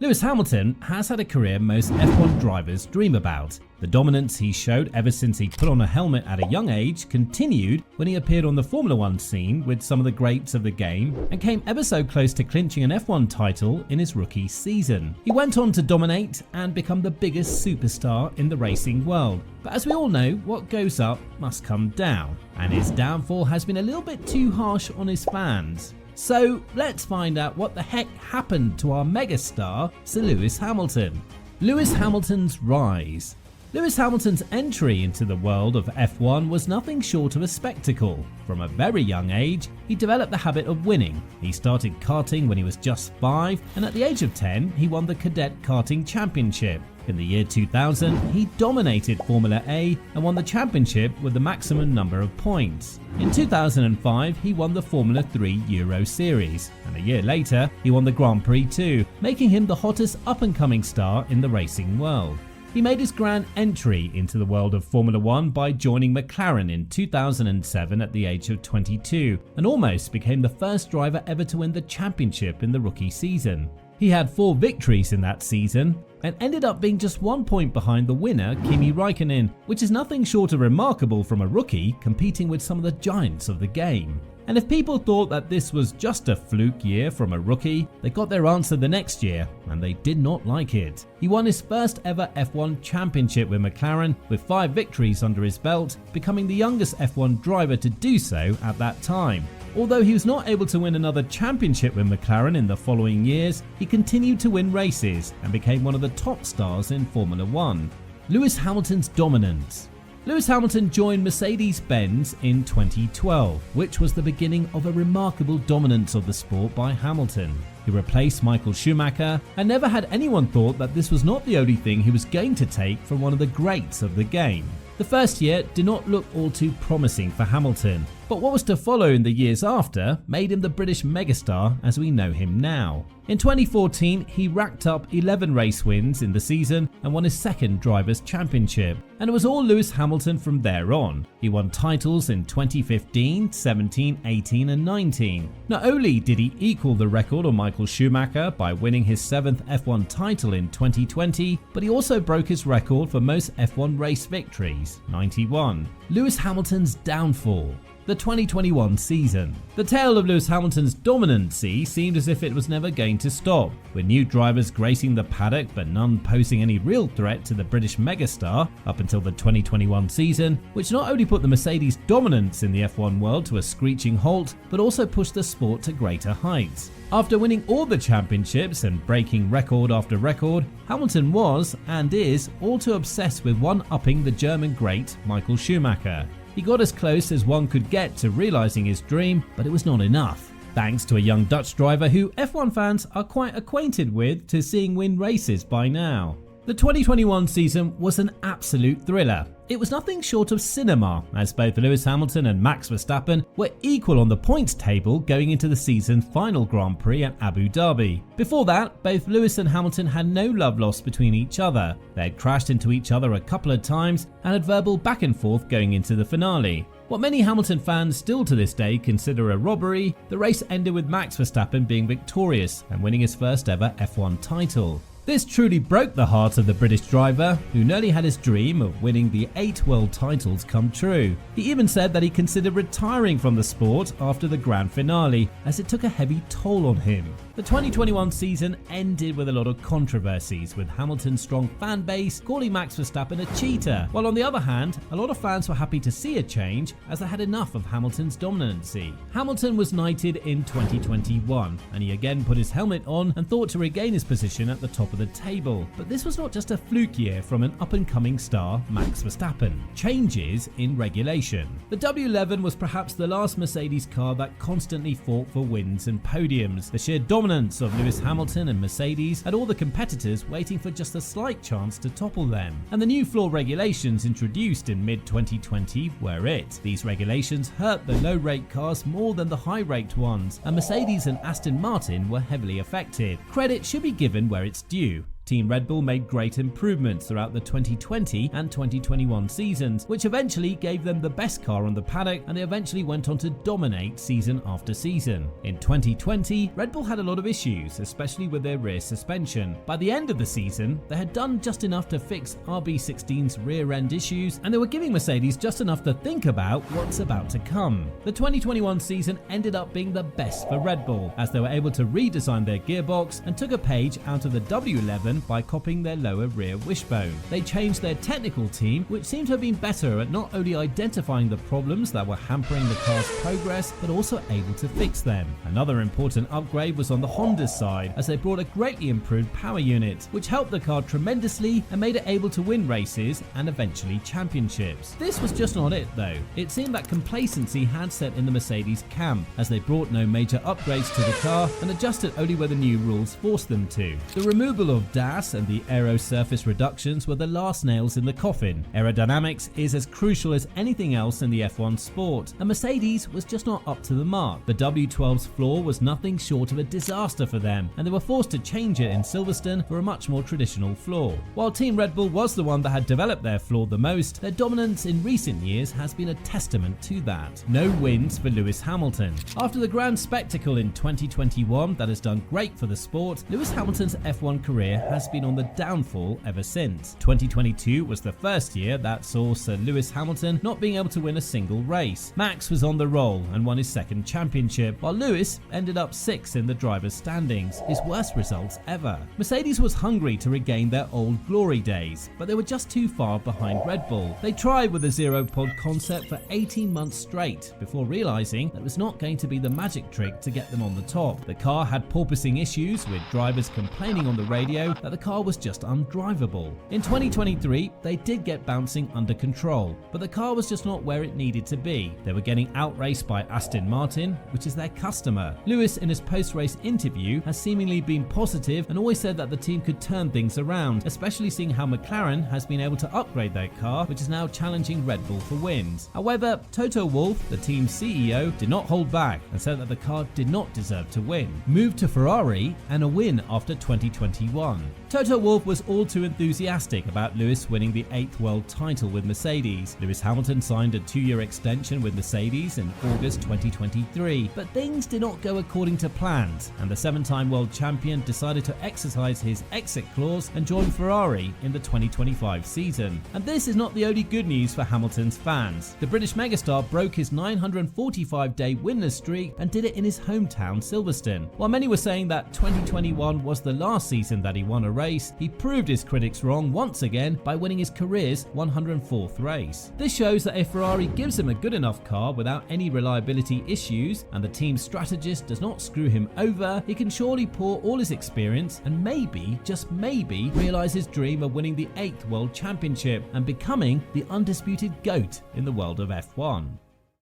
Lewis Hamilton has had a career most F1 drivers dream about. The dominance he showed ever since he put on a helmet at a young age continued when he appeared on the Formula 1 scene with some of the greats of the game and came ever so close to clinching an F1 title in his rookie season. He went on to dominate and become the biggest superstar in the racing world. But as we all know, what goes up must come down, and his downfall has been a little bit too harsh on his fans. So let's find out what the heck happened to our megastar, Sir Lewis Hamilton. Lewis Hamilton's rise. Lewis Hamilton's entry into the world of F1 was nothing short of a spectacle. From a very young age, he developed the habit of winning. He started karting when he was just 5, and at the age of 10, he won the Cadet Karting Championship. In the year 2000, he dominated Formula A and won the championship with the maximum number of points. In 2005, he won the Formula 3 Euro Series, and a year later, he won the Grand Prix too, making him the hottest up-and-coming star in the racing world. He made his grand entry into the world of Formula 1 by joining McLaren in 2007 at the age of 22, and almost became the first driver ever to win the championship in the rookie season. He had 4 victories in that season and ended up being just 1 point behind the winner, Kimi Räikkönen, which is nothing short of remarkable from a rookie competing with some of the giants of the game. And if people thought that this was just a fluke year from a rookie, they got their answer the next year, and they did not like it. He won his first ever F1 championship with McLaren with 5 victories under his belt, becoming the youngest F1 driver to do so at that time. Although he was not able to win another championship with McLaren in the following years, he continued to win races and became one of the top stars in Formula 1. Lewis Hamilton's dominance. Lewis Hamilton joined Mercedes-Benz in 2012, which was the beginning of a remarkable dominance of the sport by Hamilton. He replaced Michael Schumacher, and never had anyone thought that this was not the only thing he was going to take from one of the greats of the game. The first year did not look all too promising for Hamilton, but what was to follow in the years after made him the British megastar as we know him now. In 2014, he racked up 11 race wins in the season and won his second Drivers' Championship, and it was all Lewis Hamilton from there on. He won titles in 2015, 17, 18 and 19. Not only did he equal the record of Michael Schumacher by winning his 7th F1 title in 2020, but he also broke his record for most F1 race victories, 91. Lewis Hamilton's downfall. The 2021 season. The tale of Lewis Hamilton's dominancy seemed as if it was never going to stop, with new drivers gracing the paddock but none posing any real threat to the British megastar up until the 2021 season, which not only put the Mercedes dominance in the F1 world to a screeching halt, but also pushed the sport to greater heights. After winning all the championships and breaking record after record, Hamilton was, and is, all too obsessed with one-upping the German great Michael Schumacher. He got as close as one could get to realizing his dream, but it was not enough. Thanks to a young Dutch driver who F1 fans are quite acquainted with to seeing win races by now. The 2021 season was an absolute thriller. It was nothing short of cinema, as both Lewis Hamilton and Max Verstappen were equal on the points table going into the season's final Grand Prix at Abu Dhabi. Before that, both Lewis and Hamilton had no love lost between each other. They had crashed into each other a couple of times and had verbal back and forth going into the finale. What many Hamilton fans still to this day consider a robbery, the race ended with Max Verstappen being victorious and winning his first ever F1 title. This truly broke the heart of the British driver, who nearly had his dream of winning the 8 world titles come true. He even said that he considered retiring from the sport after the grand finale, as it took a heavy toll on him. The 2021 season ended with a lot of controversies, with Hamilton's strong fan base calling Max Verstappen a cheater, while on the other hand, a lot of fans were happy to see a change as they had enough of Hamilton's dominancy. Hamilton was knighted in 2021, and he again put his helmet on and thought to regain his position at the top of the table. But this was not just a fluke year from an up-and-coming star, Max Verstappen. Changes in regulation. The W11 was perhaps the last Mercedes car that constantly fought for wins and podiums. The sheer dominance of Lewis Hamilton and Mercedes had all the competitors waiting for just a slight chance to topple them. And the new floor regulations introduced in mid-2020 were it. These regulations hurt the low-rate cars more than the high-rate ones, and Mercedes and Aston Martin were heavily affected. Credit should be given where it's due. Team Red Bull made great improvements throughout the 2020 and 2021 seasons, which eventually gave them the best car on the paddock, and they eventually went on to dominate season after season. In 2020, Red Bull had a lot of issues, especially with their rear suspension. By the end of the season, they had done just enough to fix RB16's rear end issues, and they were giving Mercedes just enough to think about what's about to come. The 2021 season ended up being the best for Red Bull, as they were able to redesign their gearbox and took a page out of the W11 by copying their lower rear wishbone. They changed their technical team, which seemed to have been better at not only identifying the problems that were hampering the car's progress, but also able to fix them. Another important upgrade was on the Honda's side, as they brought a greatly improved power unit, which helped the car tremendously and made it able to win races and eventually championships. This was just not it though. It seemed that complacency had set in the Mercedes camp, as they brought no major upgrades to the car and adjusted only where the new rules forced them to. The removal of DAS and the aero surface reductions were the last nails in the coffin. Aerodynamics is as crucial as anything else in the F1 sport, and Mercedes was just not up to the mark. The W12's floor was nothing short of a disaster for them, and they were forced to change it in Silverstone for a much more traditional floor. While Team Red Bull was the one that had developed their floor the most, their dominance in recent years has been a testament to that. No wins for Lewis Hamilton. After the grand spectacle in 2021 that has done great for the sport, Lewis Hamilton's F1 career has been on the downfall ever since. 2022 was the first year that saw Sir Lewis Hamilton not being able to win a single race. Max was on the roll and won his second championship, while Lewis ended up 6th in the drivers' standings, his worst results ever. Mercedes was hungry to regain their old glory days, but they were just too far behind Red Bull. They tried with a zero-pod concept for 18 months straight before realizing that it was not going to be the magic trick to get them on the top. The car had porpoising issues, with drivers complaining on the radio that the car was just undrivable. In 2023, they did get bouncing under control, but the car was just not where it needed to be. They were getting outraced by Aston Martin, which is their customer. Lewis, in his post-race interview, has seemingly been positive and always said that the team could turn things around, especially seeing how McLaren has been able to upgrade their car, which is now challenging Red Bull for wins. However, Toto Wolff, the team's CEO, did not hold back and said that the car did not deserve to win. Moved to Ferrari and a win after 2021. Toto Wolff was all too enthusiastic about Lewis winning the 8th world title with Mercedes. Lewis Hamilton signed a 2-year extension with Mercedes in August 2023, but things did not go according to plans, and the 7-time world champion decided to exercise his exit clause and join Ferrari in the 2025 season. And this is not the only good news for Hamilton's fans. The British megastar broke his 945-day winless streak and did it in his hometown Silverstone. While many were saying that 2021 was the last season that he won a race, he proved his critics wrong once again by winning his career's 104th race. This shows that if Ferrari gives him a good enough car without any reliability issues, and the team's strategist does not screw him over, he can surely pour all his experience and maybe, just maybe, realize his dream of winning the 8th World Championship and becoming the undisputed GOAT in the world of F1.